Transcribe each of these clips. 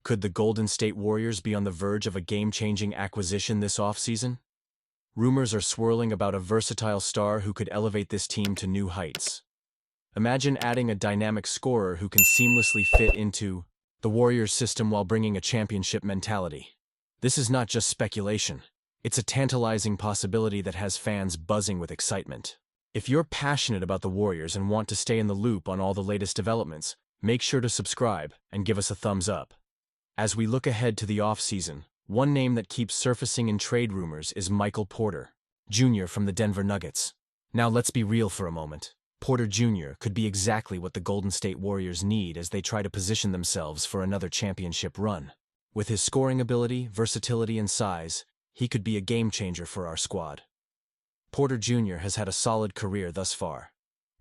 Could the Golden State Warriors be on the verge of a game-changing acquisition this offseason? Rumors are swirling about a versatile star who could elevate this team to new heights. Imagine adding a dynamic scorer who can seamlessly fit into the Warriors' system while bringing a championship mentality. This is not just speculation. It's a tantalizing possibility that has fans buzzing with excitement. If you're passionate about the Warriors and want to stay in the loop on all the latest developments, make sure to subscribe and give us a thumbs up. As we look ahead to the offseason, one name that keeps surfacing in trade rumors is Michael Porter Jr. from the Denver Nuggets. Now let's be real for a moment. Porter Jr. could be exactly what the Golden State Warriors need as they try to position themselves for another championship run. With his scoring ability, versatility, and size, he could be a game-changer for our squad. Porter Jr. has had a solid career thus far,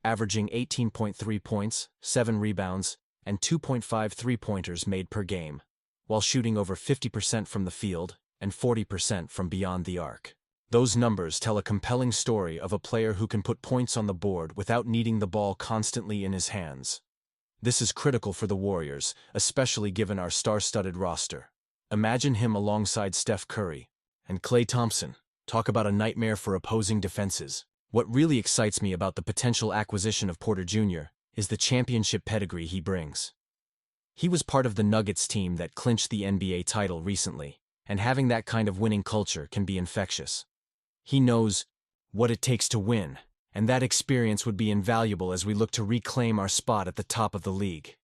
averaging 18.3 points, 7 rebounds, and 2.5 three-pointers made per game, while shooting over 50% from the field and 40% from beyond the arc. Those numbers tell a compelling story of a player who can put points on the board without needing the ball constantly in his hands. This is critical for the Warriors, especially given our star-studded roster. Imagine him alongside Steph Curry and Klay Thompson. Talk about a nightmare for opposing defenses. What really excites me about the potential acquisition of Porter Jr. is the championship pedigree he brings. He was part of the Nuggets team that clinched the NBA title recently, and having that kind of winning culture can be infectious. He knows what it takes to win, and that experience would be invaluable as we look to reclaim our spot at the top of the league.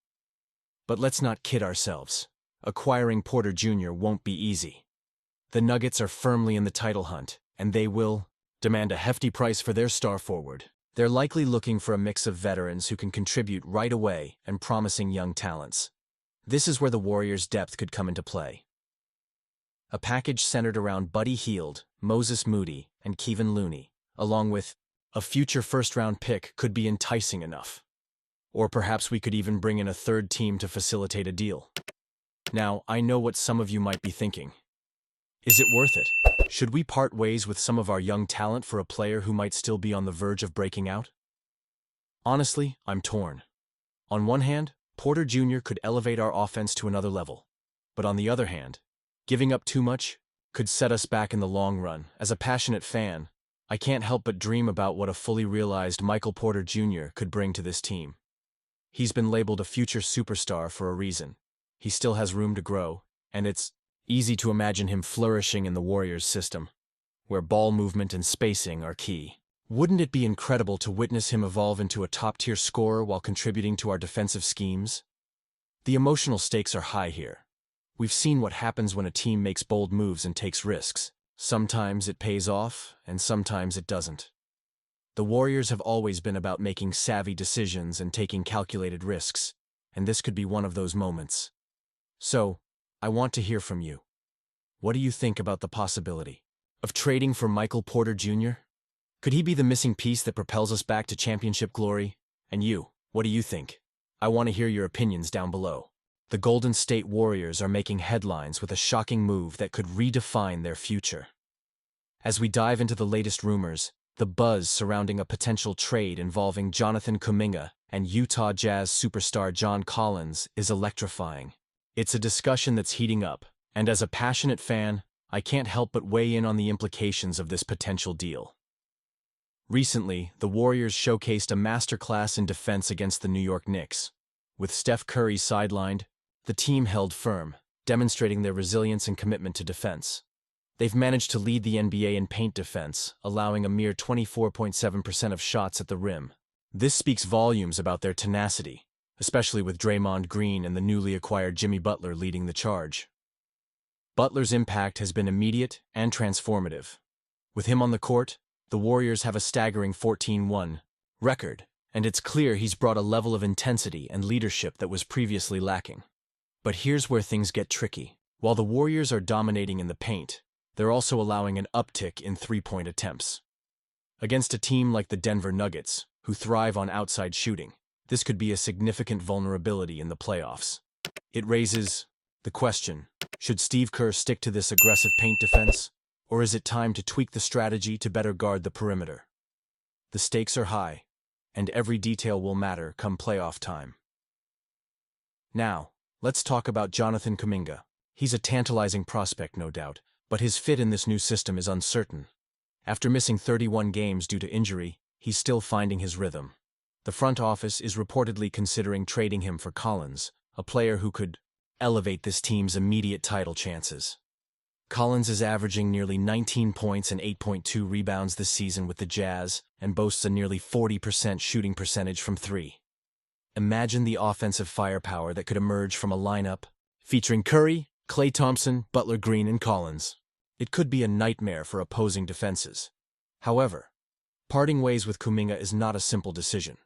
But let's not kid ourselves. Acquiring Porter Jr. won't be easy. The Nuggets are firmly in the title hunt, and they will demand a hefty price for their star forward. They're likely looking for a mix of veterans who can contribute right away and promising young talents. This is where the Warriors' depth could come into play. A package centered around Buddy Hield, Moses Moody, and Kevon Looney, along with a future first-round pick, could be enticing enough. Or perhaps we could even bring in a third team to facilitate a deal. Now, I know what some of you might be thinking. Is it worth it? Should we part ways with some of our young talent for a player who might still be on the verge of breaking out? Honestly, I'm torn. On one hand, Porter Jr. could elevate our offense to another level. But on the other hand, giving up too much could set us back in the long run. As a passionate fan, I can't help but dream about what a fully realized Michael Porter Jr. could bring to this team. He's been labeled a future superstar for a reason. He still has room to grow, and it's easy to imagine him flourishing in the Warriors' system, where ball movement and spacing are key. Wouldn't it be incredible to witness him evolve into a top-tier scorer while contributing to our defensive schemes? The emotional stakes are high here. We've seen what happens when a team makes bold moves and takes risks. Sometimes it pays off, and sometimes it doesn't. The Warriors have always been about making savvy decisions and taking calculated risks, and this could be one of those moments. So, I want to hear from you. What do you think about the possibility of trading for Michael Porter Jr.? Could he be the missing piece that propels us back to championship glory? And you, what do you think? I want to hear your opinions down below. The Golden State Warriors are making headlines with a shocking move that could redefine their future. As we dive into the latest rumors, the buzz surrounding a potential trade involving Jonathan Kuminga and Utah Jazz superstar John Collins is electrifying. It's a discussion that's heating up, and as a passionate fan, I can't help but weigh in on the implications of this potential deal. Recently, the Warriors showcased a masterclass in defense against the New York Knicks. With Steph Curry sidelined, the team held firm, demonstrating their resilience and commitment to defense. They've managed to lead the NBA in paint defense, allowing a mere 24.7% of shots at the rim. This speaks volumes about their tenacity, especially with Draymond Green and the newly acquired Jimmy Butler leading the charge. Butler's impact has been immediate and transformative. With him on the court, the Warriors have a staggering 14-1 record, and it's clear he's brought a level of intensity and leadership that was previously lacking. But here's where things get tricky. While the Warriors are dominating in the paint, they're also allowing an uptick in three-point attempts. Against a team like the Denver Nuggets, who thrive on outside shooting, this could be a significant vulnerability in the playoffs. It raises the question, should Steve Kerr stick to this aggressive paint defense, or is it time to tweak the strategy to better guard the perimeter? The stakes are high, and every detail will matter come playoff time. Now, Let's talk about Jonathan Kuminga. He's a tantalizing prospect, no doubt, but his fit in this new system is uncertain. After missing 31 games due to injury, he's still finding his rhythm. The front office is reportedly considering trading him for Collins, a player who could elevate this team's immediate title chances. Collins is averaging nearly 19 points and 8.2 rebounds this season with the Jazz and boasts a nearly 40% shooting percentage from three. Imagine the offensive firepower that could emerge from a lineup featuring Curry, Klay Thompson, Butler Green, and Collins. It could be a nightmare for opposing defenses. However, parting ways with Kuminga is not a simple decision.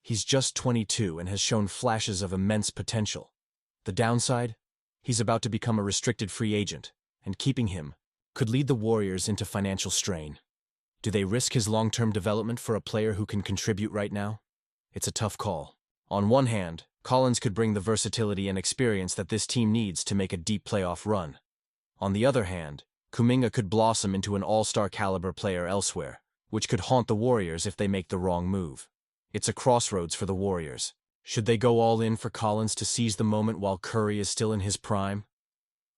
He's just 22 and has shown flashes of immense potential. The downside? He's about to become a restricted free agent, and keeping him could lead the Warriors into financial strain. Do they risk his long-term development for a player who can contribute right now? It's a tough call. On one hand, Collins could bring the versatility and experience that this team needs to make a deep playoff run. On the other hand, Kuminga could blossom into an all-star caliber player elsewhere, which could haunt the Warriors if they make the wrong move. It's a crossroads for the Warriors. Should they go all in for Collins to seize the moment while Curry is still in his prime?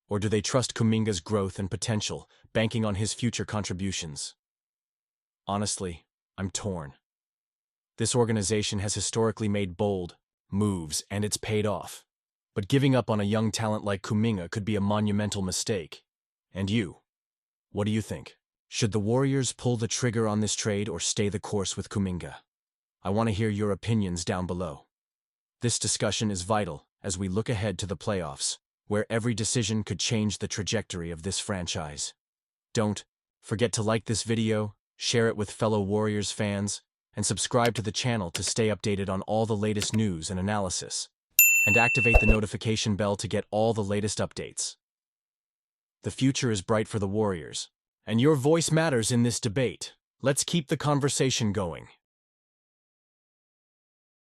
Or do they trust Kuminga's growth and potential, banking on his future contributions? Honestly, I'm torn. This organization has historically made bold moves, and it's paid off. But giving up on a young talent like Kuminga could be a monumental mistake. And you? What do you think? Should the Warriors pull the trigger on this trade or stay the course with Kuminga? I want to hear your opinions down below. This discussion is vital as we look ahead to the playoffs, where every decision could change the trajectory of this franchise. Don't forget to like this video, share it with fellow Warriors fans, and subscribe to the channel to stay updated on all the latest news and analysis. And activate the notification bell to get all the latest updates. The future is bright for the Warriors, and your voice matters in this debate. Let's keep the conversation going.